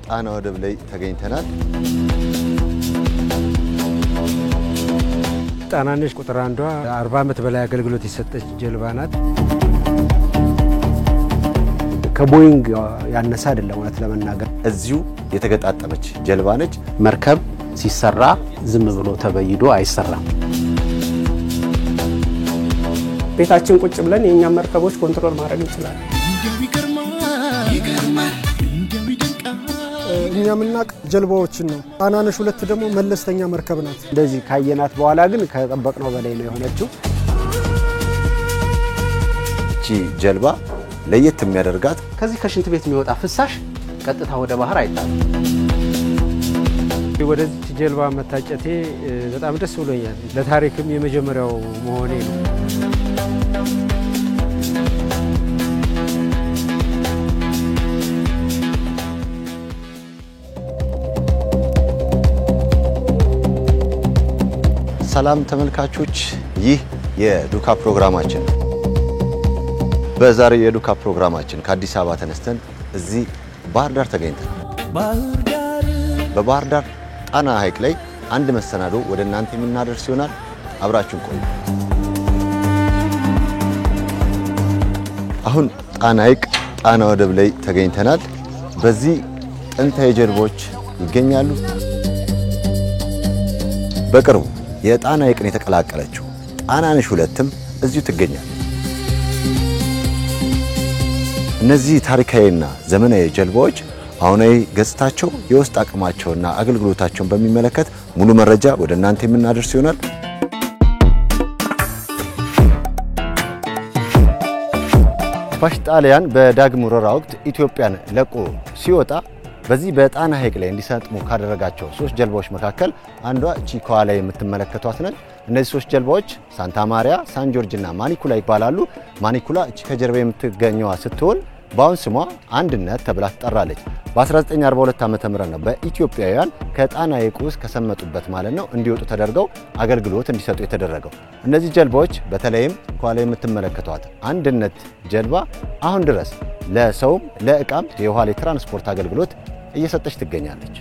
ጣና ወደብ ላይ ተገኝተናል። ጣናነሽ ቁጥር አንዷ 40 ዓመት በላይ አገልግሎት የሰጠች ጀልባ ናት። ከቦይንግ ያነሳ አይደለም ማለት ለመናገር እዚሁ የተገጣጠመች ጀልባ ነች። መርከብ ሲሰራ ዝም ብሎ ተበይዶ አይሰራም። ቤታችን ቁጭ ብለን የኛ መርከቦች ኮንትሮል ማድረግ እንችላለን። እኛ ምናቅ ጀልባዎችን ነው። ጣናነሽ 2 ደግሞ መለስተኛ መርከብ ናት። እንደዚህ ካየናት በኋላ ግን ከጠበቅነው በላይ ነው የሆነችው። እቺ ጀልባ ለየት የሚያደርጋት ከዚህ ከሽንት ቤት የሚወጣ ፍሳሽ ቀጥታ ወደ ባህር አይጣልም። ወደዚህ ጀልባ መታጨቴ በጣም ደስ ብሎኛል። ለታሪክም የመጀመሪያው መሆኔ ነው። ሰላም ተመልካቾች፣ ይህ የዱካ ፕሮግራማችን ነው። በዛሬው የዱካ ፕሮግራማችን ከአዲስ አበባ ተነስተን እዚህ ባህር ዳር ተገኝተናል። በባህር ዳር ጣና ሐይቅ ላይ አንድ መሰናዶ ወደ እናንተ የምናደርስ ይሆናል። አብራችሁን ቆዩ። አሁን ጣና ሐይቅ ጣና ወደብ ላይ ተገኝተናል። በዚህ ጥንታዊ ጀልባዎች ይገኛሉ። በቅርቡ የጣና ሐይቅን የተቀላቀለችው ጣናነሽ 2ም እዚሁ ትገኛለች። እነዚህ ታሪካዊና ዘመናዊ ጀልባዎች አሁናዊ ገጽታቸው፣ የውስጥ አቅማቸውና አገልግሎታቸውን በሚመለከት ሙሉ መረጃ ወደ እናንተ የምናደርስ ይሆናል። ፋሽስት ጣሊያን በዳግም ወረራ ወቅት ኢትዮጵያን ለቆ ሲወጣ በዚህ በጣና ሐይቅ ላይ እንዲሰጥሙ ካደረጋቸው 3 ጀልባዎች መካከል አንዷ እቺ ከኋላ የምትመለከቷት ነች። እነዚህ 3 ጀልባዎች ሳንታ ማሪያ፣ ሳን ጆርጅ እና ማኒኩላ ይባላሉ። ማኒኩላ እቺ ከጀርባ የምትገኘዋ ስትሆን በአሁን ስሟ አንድነት ተብላ ትጠራለች። በ1942 ዓ.ም ነው በኢትዮጵያውያን ከጣና ሐይቅ ውስጥ ከሰመጡበት ማለት ነው እንዲወጡ ተደርገው አገልግሎት እንዲሰጡ የተደረገው። እነዚህ ጀልባዎች በተለይም ከኋላ የምትመለከቷት አንድነት ጀልባ አሁን ድረስ ለሰውም ለእቃም የውሃ ላይ ትራንስፖርት አገልግሎት እየሰጠች ትገኛለች።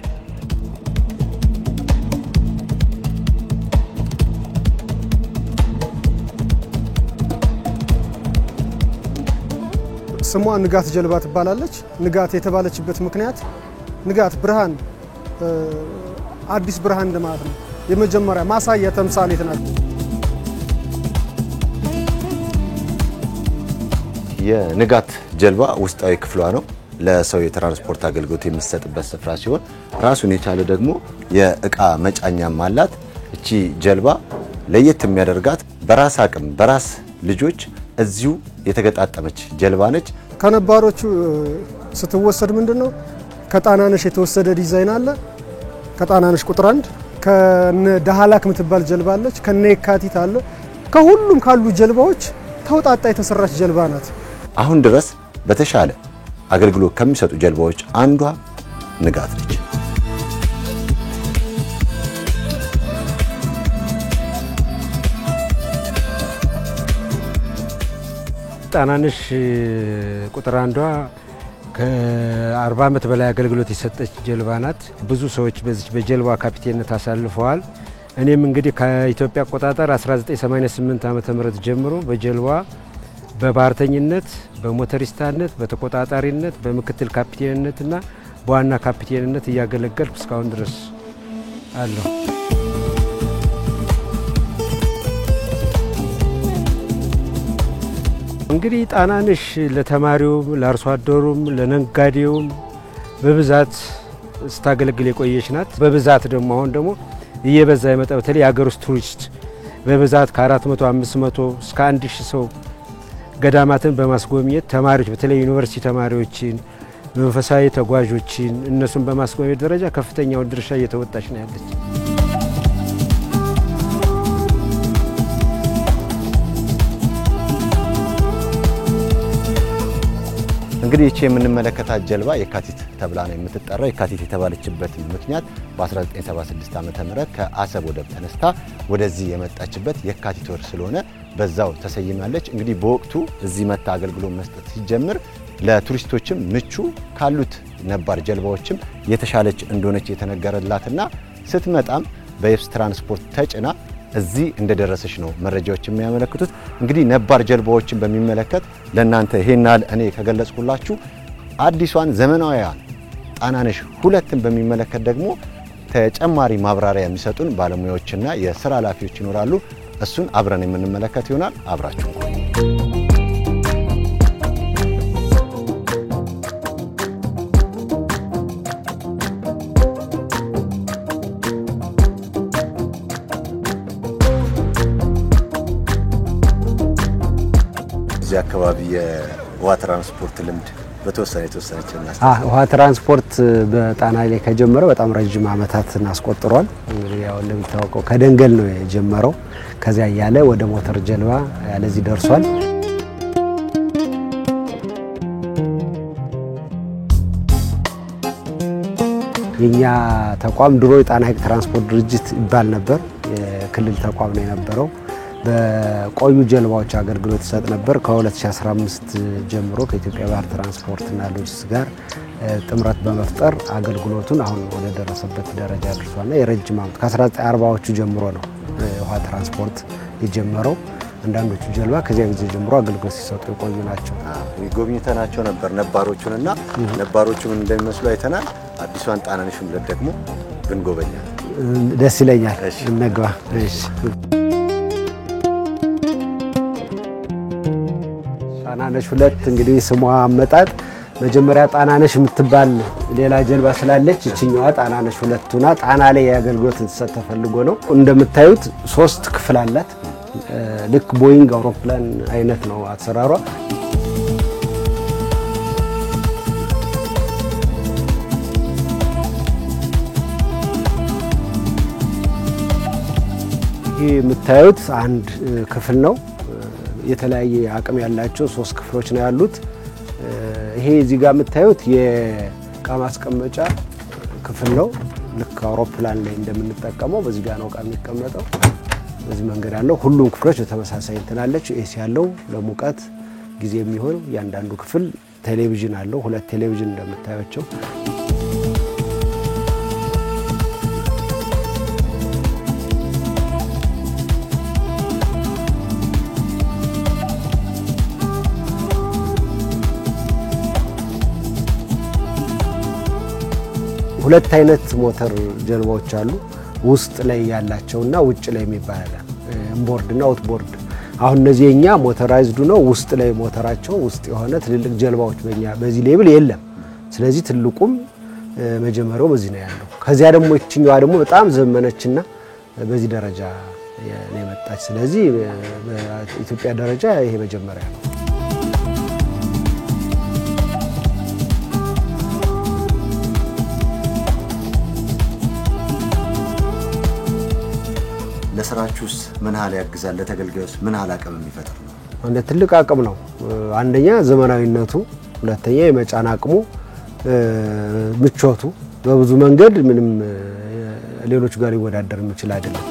ስሟ ንጋት ጀልባ ትባላለች። ንጋት የተባለችበት ምክንያት ንጋት ብርሃን፣ አዲስ ብርሃን እንደማለት ነው። የመጀመሪያ ማሳያ ተምሳሌት ናት። የንጋት ጀልባ ውስጣዊ ክፍሏ ነው ለሰው የትራንስፖርት አገልግሎት የሚሰጥበት ስፍራ ሲሆን ራሱን የቻለ ደግሞ የእቃ መጫኛም አላት። እቺ ጀልባ ለየት የሚያደርጋት በራስ አቅም በራስ ልጆች እዚሁ የተገጣጠመች ጀልባ ነች። ከነባሮቹ ስትወሰድ ምንድነው ከጣናነሽ የተወሰደ ዲዛይን አለ። ከጣናነሽ ቁጥር 1 ከነ ዳህላክ የምትባል ጀልባ አለች። ከነ የካቲት አለ። ከሁሉም ካሉ ጀልባዎች ተውጣጣ የተሰራች ጀልባ ናት። አሁን ድረስ በተሻለ አገልግሎት ከሚሰጡ ጀልባዎች አንዷ ንጋት ነች። ጣናነሽ ቁጥር አንዷ ከ40 ዓመት በላይ አገልግሎት የሰጠች ጀልባ ናት። ብዙ ሰዎች በዚህ በጀልባ ካፒቴንነት አሳልፈዋል። እኔም እንግዲህ ከኢትዮጵያ አቆጣጠር 1988 ዓ.ም ጀምሮ በጀልባ በባህርተኝነት፣ በሞተሪስታነት፣ በተቆጣጣሪነት፣ በምክትል ካፒቴንነትና በዋና ካፒቴንነት እያገለገልኩ እስካሁን ድረስ አለሁ። እንግዲህ ጣናነሽ ለተማሪውም ለአርሶ አደሩም ለነጋዴውም በብዛት ስታገለግል የቆየች ናት። በብዛት ደግሞ አሁን ደግሞ እየበዛ የመጣ በተለይ የሀገር ውስጥ ቱሪስት በብዛት ከ400 500 እስከ 1000 ሰው ገዳማትን በማስጎብኘት ተማሪዎች በተለይ ዩኒቨርሲቲ ተማሪዎችን መንፈሳዊ ተጓዦችን እነሱን በማስጎብኘት ደረጃ ከፍተኛውን ድርሻ እየተወጣች ነው ያለች። እንግዲህ እቺ የምንመለከታት ጀልባ የካቲት ተብላ ነው የምትጠራው። የካቲት የተባለችበት ምክንያት በ1976 ዓ.ም ከአሰብ ወደብ ተነስታ ወደዚህ የመጣችበት የካቲት ወር ስለሆነ በዛው ተሰይማለች። እንግዲህ በወቅቱ እዚህ መታ አገልግሎት መስጠት ሲጀምር ለቱሪስቶችም ምቹ ካሉት ነባር ጀልባዎችም የተሻለች እንደሆነች የተነገረላትና ስትመጣም በየብስ ትራንስፖርት ተጭና እዚህ እንደደረሰች ነው መረጃዎች የሚያመለክቱት። እንግዲህ ነባር ጀልባዎችን በሚመለከት ለእናንተ ይሄናል እኔ ከገለጽኩላችሁ አዲሷን ዘመናዊያን ጣናነሽ 2ን በሚመለከት ደግሞ ተጨማሪ ማብራሪያ የሚሰጡን ባለሙያዎችና የሥራ ኃላፊዎች ይኖራሉ። እሱን አብረን የምንመለከት ይሆናል። አብራችሁ እዚህ አካባቢ የውሃ ትራንስፖርት ልምድ በተወሰነችና ውሃ ትራንስፖርት በጣና ላይ ከጀመረ በጣም ረጅም ዓመታትን አስቆጥሯል። እንግዲህ ያው እንደሚታወቀው ከደንገል ነው የጀመረው። ከዚያ ያለ ወደ ሞተር ጀልባ ያለዚህ ደርሷል። የኛ ተቋም ድሮ የጣና ሐይቅ ትራንስፖርት ድርጅት ይባል ነበር። የክልል ተቋም ነው የነበረው። በቆዩ ጀልባዎች አገልግሎት ይሰጥ ነበር። ከ2015 ጀምሮ ከኢትዮጵያ ባህር ትራንስፖርትና ሎጂስቲክስ ጋር ጥምረት በመፍጠር አገልግሎቱን አሁን ወደ ደረሰበት ደረጃ አድርሷልና የረጅም ዓመት ከ1940ዎቹ ጀምሮ ነው ውሃ ትራንስፖርት የጀመረው። አንዳንዶቹ ጀልባ ከዚያ ጊዜ ጀምሮ አገልግሎት ሲሰጡ የቆዩ ናቸው። ጎብኝተናቸው ነበር ነባሮቹንና ነባሮቹን እንደሚመስሉ አይተናል። አዲሷን ጣናነሽ 2 ደግሞ ብንጎበኛል ደስ ይለኛል። እንግባ። እሺ ጣናነሽ 2 እንግዲህ ስሟ አመጣጥ መጀመሪያ ጣናነሽ የምትባል ሌላ ጀልባ ስላለች እቺኛዋ ጣናነሽ 2 ሆና ጣና ላይ ያገልግሎት እንድትሰጥ ተፈልጎ ነው። እንደምታዩት 3 ክፍል አላት። ልክ ቦይንግ አውሮፕላን አይነት ነው አሰራሯ። ይህ የምታዩት አንድ ክፍል ነው። የተለያየ አቅም ያላቸው 3 ክፍሎች ነው ያሉት። ይሄ እዚህ ጋር የምታዩት የእቃ ማስቀመጫ ክፍል ነው። ልክ አውሮፕላን ላይ እንደምንጠቀመው በዚህ ጋር ነው እቃ የሚቀመጠው። በዚህ መንገድ ያለው ሁሉም ክፍሎች በተመሳሳይ እንትናለች። ኤሲ ያለው ለሙቀት ጊዜ የሚሆን ያንዳንዱ ክፍል ቴሌቪዥን አለው። 2 ቴሌቪዥን እንደምታዩቸው። ሁለት አይነት ሞተር ጀልባዎች አሉ። ውስጥ ላይ ያላቸውና ውጭ ላይ የሚባል ኢንቦርድ እና አውትቦርድ። አሁን እነዚህ የኛ ሞተራይዝዱ ነው። ውስጥ ላይ ሞተራቸው ውስጥ የሆነ ትልልቅ ጀልባዎች በእኛ በዚህ ሌብል የለም። ስለዚህ ትልቁም መጀመሪያው በዚህ ነው ያለው። ከዚያ ደግሞ እቺኛዋ ደግሞ በጣም ዘመነችና በዚህ ደረጃ ነው የመጣች። ስለዚህ በኢትዮጵያ ደረጃ ይሄ መጀመሪያ ነው። ለስራችሁስ ምን ያህል ያግዛል? ለተገልጋዩስ ምን ያህል አቅም የሚፈጥር ነው? እንደ ትልቅ አቅም ነው። አንደኛ ዘመናዊነቱ፣ ሁለተኛ የመጫን አቅሙ፣ ምቾቱ በብዙ መንገድ ምንም ሌሎች ጋር ሊወዳደር የሚችል አይደለም።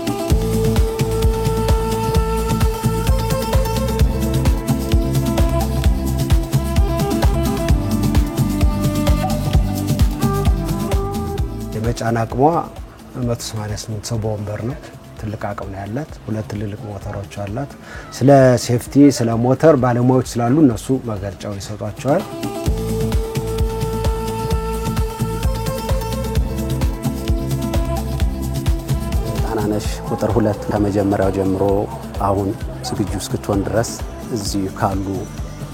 የመጫን አቅሟ 188 ሰው በወንበር ነው። ትልቅ አቅም ነው ያላት። 2 ትልልቅ ሞተሮች አላት። ስለ ሴፍቲ ስለ ሞተር ባለሙያዎች ስላሉ እነሱ መግለጫው ይሰጧቸዋል። ጣናነሽ ቁጥር 2 ከመጀመሪያው ጀምሮ አሁን ዝግጁ እስክትሆን ድረስ እዚህ ካሉ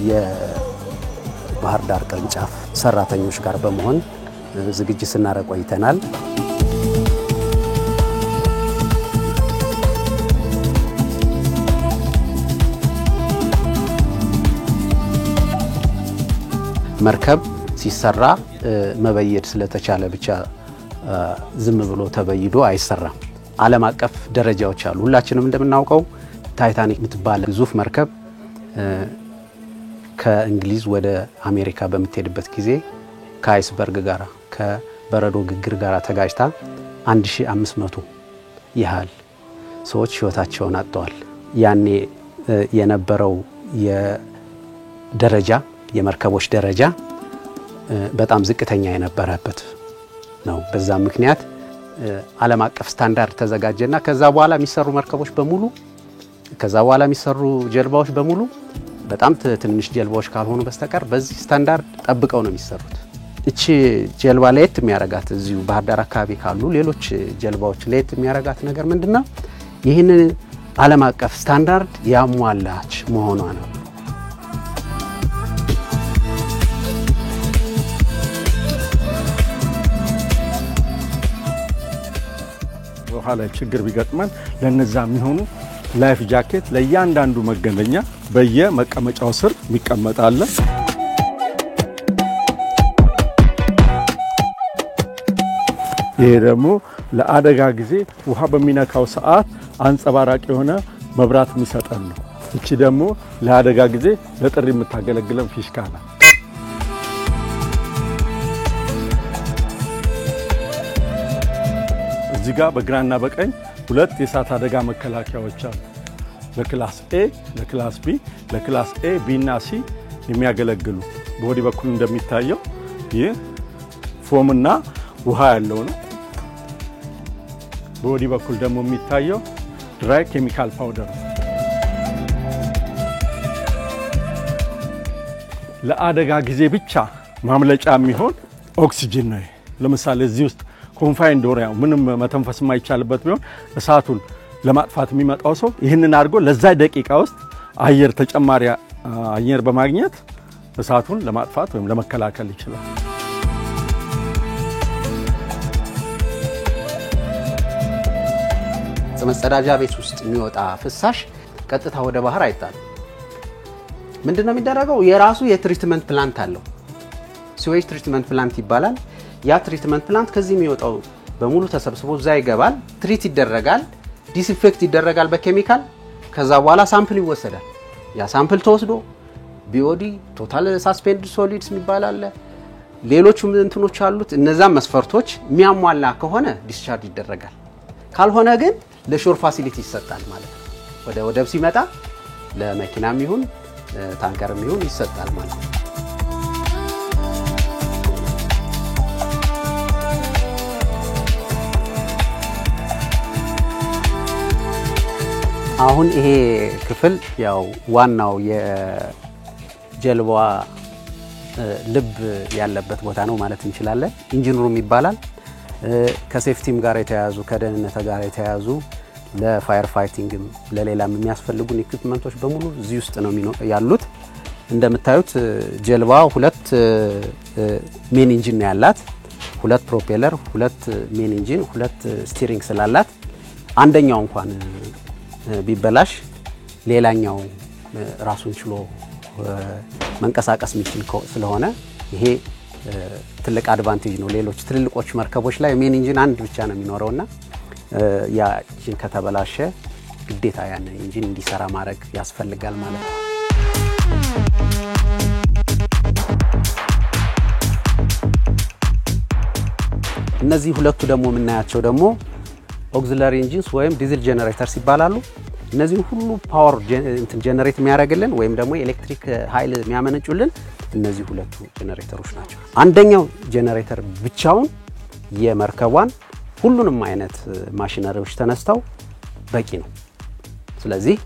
የባህር ዳር ቅርንጫፍ ሰራተኞች ጋር በመሆን ዝግጅት ስናደርግ ቆይተናል። መርከብ ሲሰራ መበየድ ስለተቻለ ብቻ ዝም ብሎ ተበይዶ አይሰራም። ዓለም አቀፍ ደረጃዎች አሉ። ሁላችንም እንደምናውቀው ታይታኒክ የምትባል ግዙፍ መርከብ ከእንግሊዝ ወደ አሜሪካ በምትሄድበት ጊዜ ከአይስበርግ ጋር ከበረዶ ግግር ጋር ተጋጭታ 1500 ያህል ሰዎች ህይወታቸውን አጥተዋል። ያኔ የነበረው የደረጃ የመርከቦች ደረጃ በጣም ዝቅተኛ የነበረበት ነው። በዛ ምክንያት ዓለም አቀፍ ስታንዳርድ ተዘጋጀና ከዛ በኋላ የሚሰሩ መርከቦች በሙሉ ከዛ በኋላ የሚሰሩ ጀልባዎች በሙሉ በጣም ትንሽ ጀልባዎች ካልሆኑ በስተቀር በዚህ ስታንዳርድ ጠብቀው ነው የሚሰሩት። እቺ ጀልባ ለየት የሚያረጋት እዚሁ ባህር ዳር አካባቢ ካሉ ሌሎች ጀልባዎች ለየት የሚያረጋት ነገር ምንድነው? ይህንን ዓለም አቀፍ ስታንዳርድ ያሟላች መሆኗ ነው። ውሃ ላይ ችግር ቢገጥመን ለነዛ የሚሆኑ ላይፍ ጃኬት ለእያንዳንዱ መገናኛ በየመቀመጫው ስር የሚቀመጣል። ይሄ ደግሞ ለአደጋ ጊዜ ውሃ በሚነካው ሰዓት አንጸባራቂ የሆነ መብራት የሚሰጠን ነው። እቺ ደግሞ ለአደጋ ጊዜ ለጥሪ የምታገለግለን ፊሽካ ናት። እዚህ ጋር በግራና በቀኝ ሁለት የእሳት አደጋ መከላከያዎች አሉ። ለክላስ ኤ፣ ለክላስ ቢ፣ ለክላስ ኤ፣ ቢ እና ሲ የሚያገለግሉ። በወዲህ በኩል እንደሚታየው ይህ ፎምና ውሃ ያለው ነው። በወዲህ በኩል ደግሞ የሚታየው ድራይ ኬሚካል ፓውደር ነው። ለአደጋ ጊዜ ብቻ ማምለጫ የሚሆን ኦክሲጅን ነው። ለምሳሌ እዚህ ውስጥ ኮንፋይንድ ዶሪያ ምንም መተንፈስ የማይቻልበት ቢሆን እሳቱን ለማጥፋት የሚመጣው ሰው ይህንን አድርጎ ለዛ ደቂቃ ውስጥ አየር ተጨማሪ አየር በማግኘት እሳቱን ለማጥፋት ወይም ለመከላከል ይችላል። መጸዳጃ ቤት ውስጥ የሚወጣ ፍሳሽ ቀጥታ ወደ ባህር አይጣልም። ምንድነው የሚደረገው? የራሱ የትሪትመንት ፕላንት አለው። ሲዌጅ ትሪትመንት ፕላንት ይባላል። ያ ትሪትመንት ፕላንት ከዚህ የሚወጣው በሙሉ ተሰብስቦ እዛ ይገባል፣ ትሪት ይደረጋል፣ ዲስኢንፌክት ይደረጋል በኬሚካል። ከዛ በኋላ ሳምፕል ይወሰዳል። ያ ሳምፕል ተወስዶ ቢኦዲ ቶታል ሳስፔንድ ሶሊድስ የሚባል አለ፣ ሌሎችም እንትኖች አሉት። እነዛም መስፈርቶች የሚያሟላ ከሆነ ዲስቻርጅ ይደረጋል። ካልሆነ ግን ለሾር ፋሲሊቲ ይሰጣል ማለት ነው። ወደ ወደብ ሲመጣ ለመኪናም ይሁን ታንከርም ይሁን ይሰጣል ማለት ነው። አሁን ይሄ ክፍል ያው ዋናው የጀልባዋ ልብ ያለበት ቦታ ነው ማለት እንችላለን። ኢንጂን ሩም ይባላል። ከሴፍቲም ጋር የተያያዙ ከደህንነት ጋር የተያያዙ ለፋየር ፋይቲንግም ለሌላም የሚያስፈልጉን ኢኩዊፕመንቶች በሙሉ እዚህ ውስጥ ነው ያሉት። እንደምታዩት ጀልባዋ ሁለት ሜን ኢንጂን ነው ያላት፣ ሁለት ፕሮፔለር፣ ሁለት ሜን ኢንጂን፣ ሁለት ስቲሪንግ ስላላት አንደኛው እንኳን ቢበላሽ ሌላኛው ራሱን ችሎ መንቀሳቀስ የሚችል ስለሆነ ይሄ ትልቅ አድቫንቴጅ ነው። ሌሎች ትልልቆች መርከቦች ላይ ሜን ኢንጂን አንድ ብቻ ነው የሚኖረውና ያ ኢንጂን ከተበላሸ ግዴታ ያን ኢንጂን እንዲሰራ ማድረግ ያስፈልጋል ማለት ነው። እነዚህ ሁለቱ ደግሞ የምናያቸው ደግሞ ኦክሲለሪ ኢንጂንስ ወይም ዲዝል ጄነሬተርስ ይባላሉ። እነዚህ ሁሉ ፓወር ጄነሬት የሚያደርግልን ወይም ደግሞ ኤሌክትሪክ ኃይል የሚያመነጩልን እነዚህ ሁለቱ ጄነሬተሮች ናቸው። አንደኛው ጄነሬተር ብቻውን የመርከቧን ሁሉንም አይነት ማሽነሪዎች ተነስተው በቂ ነው። ስለዚህ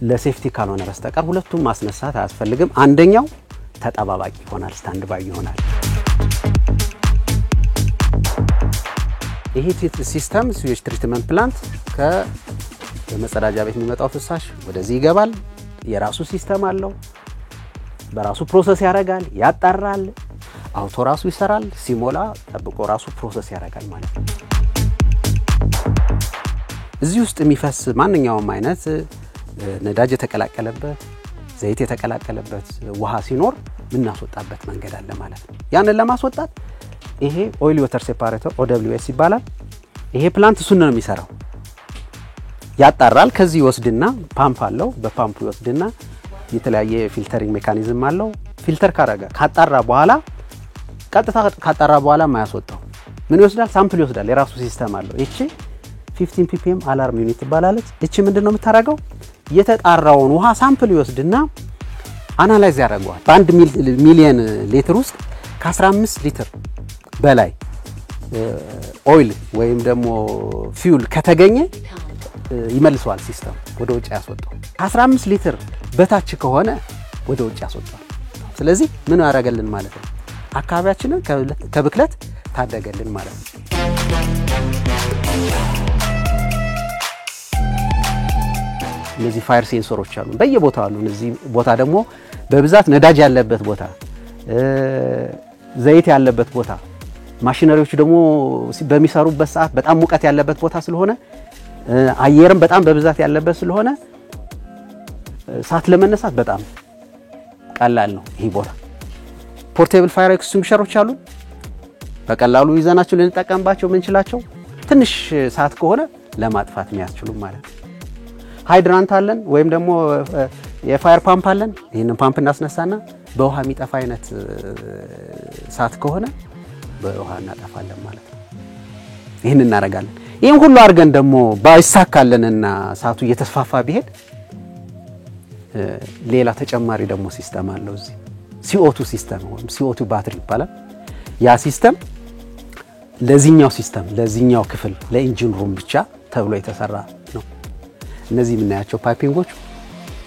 ለሴፍቲ ካልሆነ በስተቀር ሁለቱም ማስነሳት አያስፈልግም። አንደኛው ተጠባባቂ ይሆናል፣ ስታንድ ባይ ይሆናል። ይሄ ሲስተም ስዊች ትሪትመንት ፕላንት ከመጸዳጃ ቤት የሚመጣው ፍሳሽ ወደዚህ ይገባል። የራሱ ሲስተም አለው። በራሱ ፕሮሰስ ያደርጋል፣ ያጣራል፣ አውቶ ራሱ ይሰራል፣ ሲሞላ ጠብቆ ራሱ ፕሮሰስ ያደርጋል ማለት ነው። እዚህ ውስጥ የሚፈስ ማንኛውም አይነት ነዳጅ የተቀላቀለበት ዘይት የተቀላቀለበት ውሃ ሲኖር ምናስወጣበት መንገድ አለ ማለት ነው። ያንን ለማስወጣት ይሄ ኦይል ዋተር ሴፓሬተር OWS ይባላል። ይሄ ፕላንት እሱን ነው የሚሰራው። ያጣራል፣ ከዚህ ይወስድና ፓምፕ አለው፣ በፓምፑ ይወስድና የተለያየ ፊልተሪንግ ሜካኒዝም አለው። ፊልተር ካጣራ በኋላ ቀጥታ ካጣራ በኋላ ማያስወጣው ምን ይወስዳል? ሳምፕል ይወስዳል። የራሱ ሲስተም አለው። እቺ 15 ppm አላርም ዩኒት ትባላለች። እቺ ምንድነው የምታረገው? የተጣራውን ውሃ ሳምፕል ይወስድና አናላይዝ ያደርገዋል። በ1 ሚሊዮን ሊትር ውስጥ ከ15 ሊትር በላይ ኦይል ወይም ደግሞ ፊውል ከተገኘ ይመልሰዋል ሲስተም ወደ ውጭ ያስወጣው። 15 ሊትር በታች ከሆነ ወደ ውጭ ያስወጣል። ስለዚህ ምን ያደርገልን ማለት ነው? አካባቢያችንን ከብክለት ታደገልን ማለት ነው። እነዚህ ፋየር ሴንሰሮች አሉ በየቦታው አሉ። እነዚህ ቦታ ደግሞ በብዛት ነዳጅ ያለበት ቦታ፣ ዘይት ያለበት ቦታ፣ ማሽነሪዎች ደግሞ በሚሰሩበት ሰዓት በጣም ሙቀት ያለበት ቦታ ስለሆነ አየርም በጣም በብዛት ያለበት ስለሆነ እሳት ለመነሳት በጣም ቀላል ነው ይሄ ቦታ። ፖርቴብል ፋየር ኤክስቲንጉሸሮች አሉ በቀላሉ ይዘናቸው ልንጠቀምባቸው ምንችላቸው ትንሽ ሰዓት ከሆነ ለማጥፋት የሚያስችሉ ማለት ነው። ሃይድራንት አለን ወይም ደግሞ የፋየር ፓምፕ አለን። ይሄንን ፓምፕ እናስነሳና በውሃ የሚጠፋ አይነት ሰዓት ከሆነ በውሃ እናጠፋለን ማለት ነው። ይሄንን እናደርጋለን። ይሄን ሁሉ አድርገን ደግሞ ባይሳካልንና ሰዓቱ እየተስፋፋ ቢሄድ ሌላ ተጨማሪ ደግሞ ሲስተም አለው እዚህ CO2 ሲስተም ወይም CO2 ባትሪ ይባላል። ያ ሲስተም ለዚህኛው ሲስተም ለዚህኛው ክፍል ለኢንጂን ሩም ብቻ ተብሎ የተሰራ ነው። እነዚህ የምናያቸው ፓይፒንጎች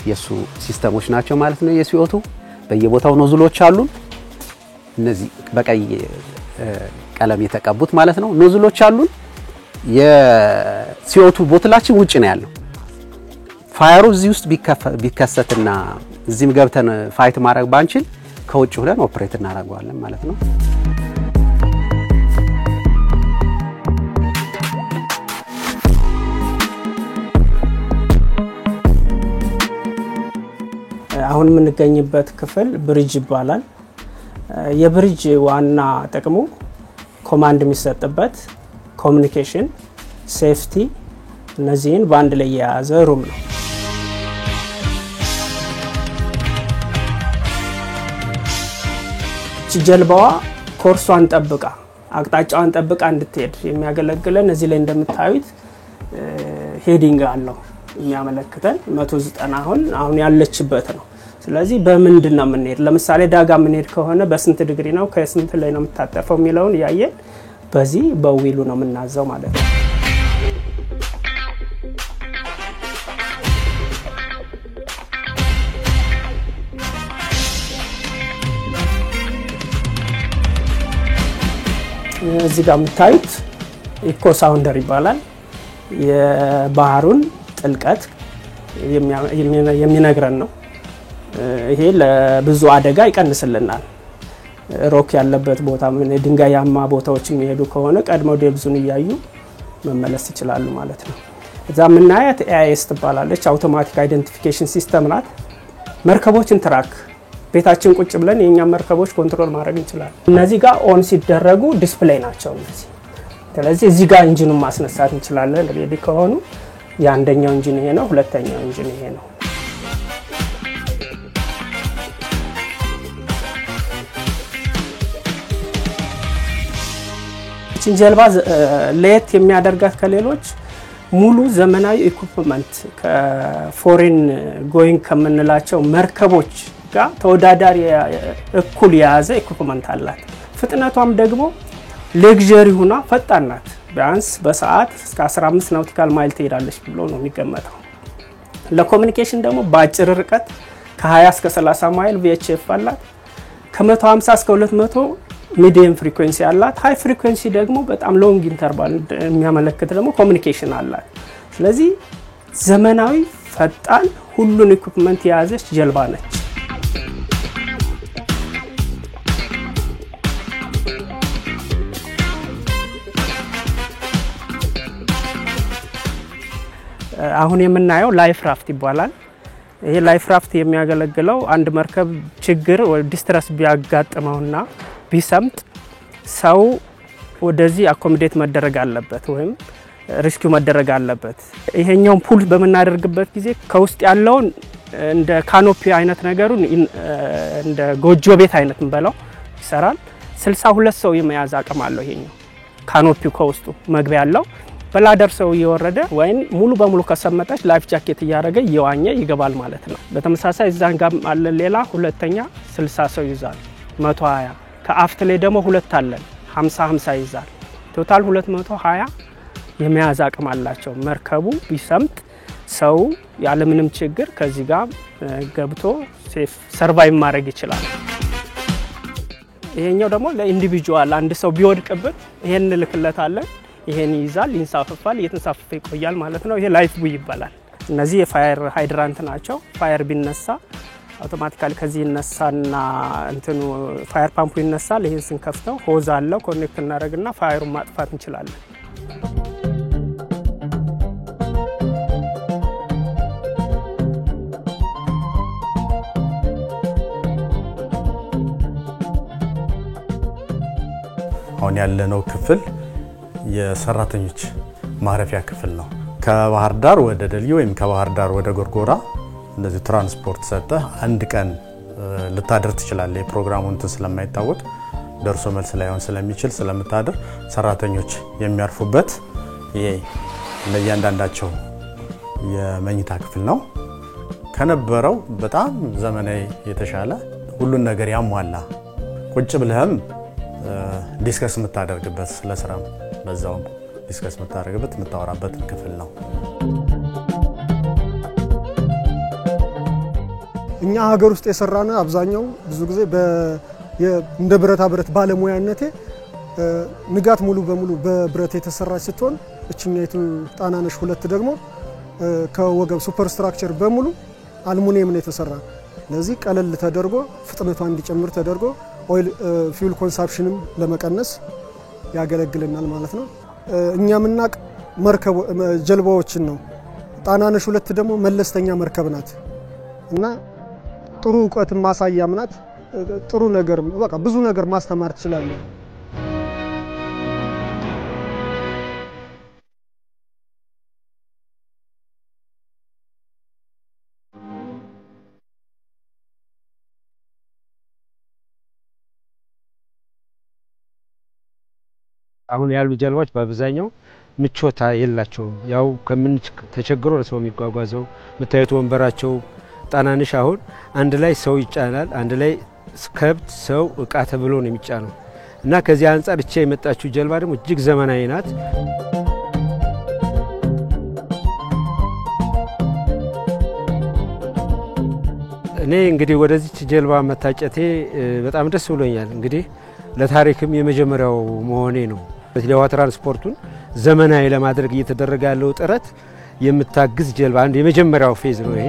የሱ ሲስተሞች ናቸው ማለት ነው። የCO2 በየቦታው ኖዝሎች አሉ። እነዚህ በቀይ ቀለም የተቀቡት ማለት ነው ኖዝሎች አሉ። የCO2 ቦትላችን ውጭ ነው ያለው። ፋየሩ እዚህ ውስጥ ቢከሰትና እዚህም ገብተን ፋይት ማድረግ ባንችል ከውጭ ሆነን ኦፕሬት እናደርጋለን ማለት ነው። አሁን የምንገኝበት ክፍል ብሪጅ ይባላል። የብሪጅ ዋና ጥቅሙ ኮማንድ የሚሰጥበት ኮሙኒኬሽን፣ ሴፍቲ እነዚህን በአንድ ላይ የያዘ ሩም ነው። ጀልባዋ ኮርሷን ጠብቃ አቅጣጫዋን ጠብቃ እንድትሄድ የሚያገለግለን እዚህ ላይ እንደምታዩት ሄዲንግ አለው የሚያመለክተን 190 አሁን ያለችበት ነው። ስለዚህ በምንድነው የምንሄድ? ለምሳሌ ዳጋ የምንሄድ ከሆነ በስንት ዲግሪ ነው ከስንት ላይ ነው የምታጠፈው የሚለውን ያየን በዚህ በዊሉ ነው የምናዘው ማለት ነው። እዚህ ጋር የምታዩት ኢኮ ሳውንደር ይባላል። የባህሩን ጥልቀት የሚነግረን ነው። ይሄ ለብዙ አደጋ ይቀንስልናል። ሮክ ያለበት ቦታ ድንጋያማ ቦታዎች የሚሄዱ ከሆነ ቀድመው ዴብዙን እያዩ መመለስ ይችላሉ ማለት ነው። እዛ የምናያት AIS ትባላለች። አውቶማቲክ አይደንቲፊኬሽን ሲስተም ናት። መርከቦችን ትራክ ቤታችን ቁጭ ብለን የኛ መርከቦች ኮንትሮል ማድረግ እንችላለን። እነዚህ ጋር ኦን ሲደረጉ ዲስፕሌይ ናቸው እነዚህ። ስለዚህ እዚህ ጋር ኢንጂኑን ማስነሳት እንችላለን ሬዲ ከሆኑ። የአንደኛው ኢንጂን ይሄ ነው፣ ሁለተኛው ኢንጂን ይሄ ነው። ጀልባ ለየት የሚያደርጋት ከሌሎች ሙሉ ዘመናዊ ኢኩፕመንት ከፎሬን ጎይንግ ከምንላቸው መርከቦች ጋር ተወዳዳሪ እኩል የያዘ ኢኩፕመንት አላት። ፍጥነቷም ደግሞ ሌክዠሪ ሆና ፈጣን ናት። ቢያንስ በሰዓት እስከ 15 ናውቲካል ማይል ትሄዳለች ብሎ ነው የሚገመተው። ለኮሙኒኬሽን ደግሞ በአጭር ርቀት ከ20 እስከ 30 ማይል VHF አላት። ከ150 እስከ 200 ሚዲየም ፍሪኩዌንሲ አላት። ሃይ ፍሪኩዌንሲ ደግሞ በጣም ሎንግ ኢንተርቫል የሚያመለክት ደግሞ ኮሙኒኬሽን አላት። ስለዚህ ዘመናዊ ፈጣን ሁሉን ኢኩፕመንት የያዘች ጀልባ ነች። አሁን የምናየው ላይፍ ራፍት ይባላል። ይሄ ላይፍ ራፍት የሚያገለግለው አንድ መርከብ ችግር ወይ ዲስትረስ ቢያጋጥመውና ቢሰምጥ ሰው ወደዚህ አኮሞዴት መደረግ አለበት ወይም ሪስኪው መደረግ አለበት። ይሄኛው ፑል በመናደርግበት ጊዜ ከውስጥ ያለውን እንደ ካኖፒ አይነት ነገሩን እንደ ጎጆ ቤት አይነት እንበለው ይሰራል። 62 ሰው የመያዝ አቅም አለው። ይሄኛው ካኖፒው ከውስጡ መግቢያ ያለው በላደር ሰው እየወረደ ወይም ሙሉ በሙሉ ከሰመጠች ላይፍ ጃኬት እያደረገ እየዋኘ ይገባል ማለት ነው። በተመሳሳይ እዛን ጋር አለ ሌላ ሁለተኛ 60 ሰው ይዛል 120 ከአፍት ላይ ደግሞ ሁለት አለን 50 ይዛል ቶታል 220 የመያዝ አቅም አላቸው። መርከቡ ቢሰምጥ ሰው ያለምንም ችግር ከዚህ ጋር ገብቶ ሴፍ ሰርቫይቭ ማድረግ ይችላል። ይሄኛው ደግሞ ለኢንዲቪጁዋል አንድ ሰው ቢወድቅበት ይሄን ልክለታለን ይሄን ይዛል ይንሳፈፋል እየተንሳፈፈ ይቆያል ማለት ነው። ይሄ ላይፍ ቡይ ይባላል። እነዚህ የፋየር ሃይድራንት ናቸው። ፋየር ቢነሳ አውቶማቲካሊ ከዚህ ይነሳና እንትኑ ፋየር ፓምፑ ይነሳል። ይሄን ስንከፍተው ሆዝ አለው ኮኔክት እናደርግና ፋየሩን ማጥፋት እንችላለን። አሁን ያለነው ክፍል የሰራተኞች ማረፊያ ክፍል ነው። ከባህር ዳር ወደ ደልዮ ወይም ከባህር ዳር ወደ ጎርጎራ እንደዚህ ትራንስፖርት ሰጠህ አንድ ቀን ልታደር ትችላለህ። የፕሮግራሙን እንትን ስለማይታወቅ ደርሶ መልስ ላይሆን ስለሚችል ስለምታደር ሰራተኞች የሚያርፉበት ይሄ ለእያንዳንዳቸው የመኝታ ክፍል ነው። ከነበረው በጣም ዘመናዊ የተሻለ ሁሉን ነገር ያሟላ ቁጭ ብለህም ዲስከስ የምታደርግበት ለስራም በዛው ዲስከስ የምታደርግበት የምታወራበት ክፍል ነው። እኛ ሀገር ውስጥ የሰራነ አብዛኛው ብዙ ጊዜ እንደ ብረታ ብረት ባለሙያነቴ ንጋት ሙሉ በሙሉ በብረት የተሰራች ስትሆን እችኛይቱ ጣናነሽ ሁለት ደግሞ ከወገብ ሱፐር ስትራክቸር በሙሉ አልሙኒየም ነው የተሰራ። ለዚህ ቀለል ተደርጎ ፍጥነቷ እንዲጨምር ተደርጎ ኦይል ፊውል ኮንሳምፕሽንም ለመቀነስ ያገለግልናል ማለት ነው። እኛ ምናቅ መርከብ ጀልባዎችን ነው። ጣናነሽ ሁለት ደግሞ መለስተኛ መርከብ ናት እና ጥሩ ዕውቀት ማሳያም ናት። ጥሩ ነገር በቃ ብዙ ነገር ማስተማር ትችላለህ። አሁን ያሉ ጀልባዎች በአብዛኛው ምቾታ የላቸውም። ያው ከምን ተቸግሮ ለሰው የሚጓጓዘው መታየቱ ወንበራቸው ጣናነሽ አሁን አንድ ላይ ሰው ይጫናል፣ አንድ ላይ ከብት ሰው እቃ ተብሎ ነው የሚጫነው እና ከዚህ አንፃር እቺ የመጣችው ጀልባ ደግሞ እጅግ ዘመናዊ ናት። እኔ እንግዲህ ወደዚች ጀልባ መታጨቴ በጣም ደስ ብሎኛል። እንግዲህ ለታሪክም የመጀመሪያው መሆኔ ነው። ለውሃ ትራንስፖርቱን ዘመናዊ ለማድረግ እየተደረገ ያለው ጥረት የምታግዝ ጀልባ አንድ የመጀመሪያው ፌዝ ነው ይሄ።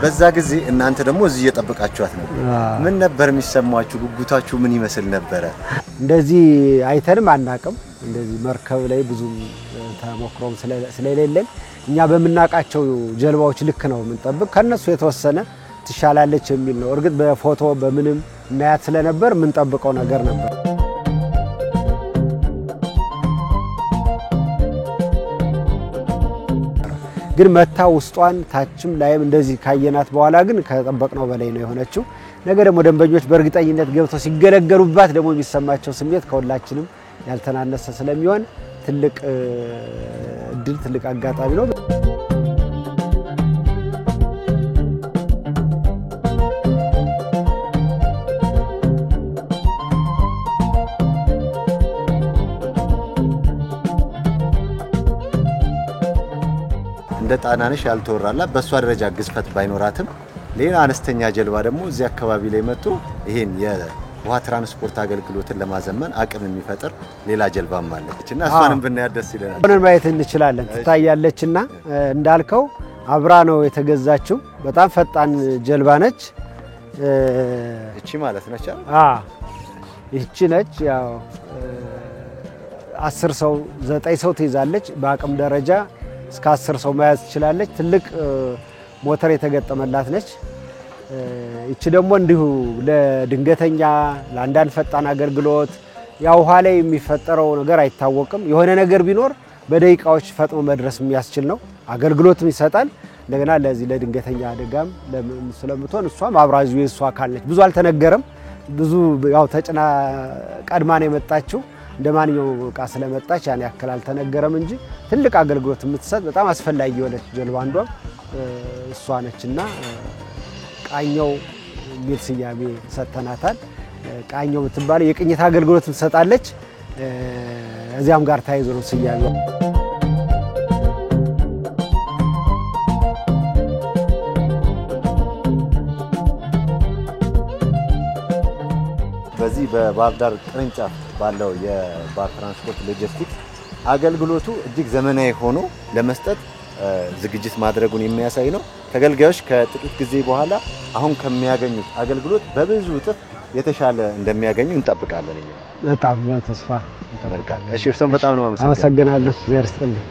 በዛ ጊዜ እናንተ ደግሞ እዚህ እየጠበቃችኋት ነው። ምን ነበር የሚሰማችሁ? ጉጉታችሁ ምን ይመስል ነበረ? እንደዚህ አይተንም አናቅም። እንደዚህ መርከብ ላይ ብዙ ተሞክሮም ስለሌለን እኛ በመናቃቸው ጀልባዎች ልክ ነው የምንጠብቅ። ከነሱ የተወሰነ ትሻላለች የሚል ነው። እርግጥ በፎቶ በምንም እናያት ስለነበር የምንጠብቀው ነገር ነበር። ግን መታ ውስጧን ታችም ላይም እንደዚህ ካየናት በኋላ ግን ከጠበቅነው በላይ ነው የሆነችው። ነገ ደግሞ ደንበኞች በእርግጠኝነት ገብተው ሲገለገሉባት ደግሞ የሚሰማቸው ስሜት ከሁላችንም ያልተናነሰ ስለሚሆን ትልቅ እድል ትልቅ አጋጣሚ ነው። እንደ ጣናነሽ ያልተወራላ በሷ ደረጃ ግዝፈት ባይኖራትም ሌላ አነስተኛ ጀልባ ደግሞ እዚህ አካባቢ ላይ መጥቶ ይሄን የውሃ ትራንስፖርት አገልግሎትን ለማዘመን አቅም የሚፈጥር ሌላ ጀልባም አለችና እሷንም ብናያት ደስ ይለናል። ሆነን ማየት እንችላለን። ትታያለችና እንዳልከው አብራ ነው የተገዛችው። በጣም ፈጣን ጀልባ ነች። እቺ ማለት ነች። እቺ ነች። ያው 10 ሰው 9 ሰው ትይዛለች። በአቅም ደረጃ እስከ 10 ሰው መያዝ ትችላለች። ትልቅ ሞተር የተገጠመላት ነች። እቺ ደግሞ እንዲሁ ለድንገተኛ ለአንዳንድ ፈጣን አገልግሎት ያው ውሃ ላይ የሚፈጠረው ነገር አይታወቅም። የሆነ ነገር ቢኖር በደቂቃዎች ፈጥኖ መድረስ የሚያስችል ነው። አገልግሎትም ይሰጣል። እንደገና ለዚህ ለድንገተኛ አደጋም ስለምትሆን እሷም አብራዚው የሷ አካል ነች። ብዙ አልተነገረም። ብዙ ያው ተጭና ቀድማን የመጣችው እንደማንኛውም ዕቃ ስለመጣች ያን ያክል አልተነገረም እንጂ ትልቅ አገልግሎት የምትሰጥ በጣም አስፈላጊ የሆነች ጀልባ አንዷ እሷ ነችና ቃኘው የሚል ስያሜ ሰጥተናታል። ቃኘው የምትባል የቅኝት አገልግሎት ትሰጣለች። እዚያም ጋር ተያይዞ ነው ስያሜው። በዚህ በባህር ዳር ቅርንጫፍ ባለው የባህር ትራንስፖርት ሎጂስቲክስ አገልግሎቱ እጅግ ዘመናዊ ሆኖ ለመስጠት ዝግጅት ማድረጉን የሚያሳይ ነው። ተገልጋዮች ከጥቂት ጊዜ በኋላ አሁን ከሚያገኙት አገልግሎት በብዙ እጥፍ የተሻለ እንደሚያገኙ እንጠብቃለን። በጣም ተስፋ እንጠብቃለን። እሺ፣ እርሶም በጣም ነው አመሰግናለሁ። እግዚአብሔር ይስጥልኝ።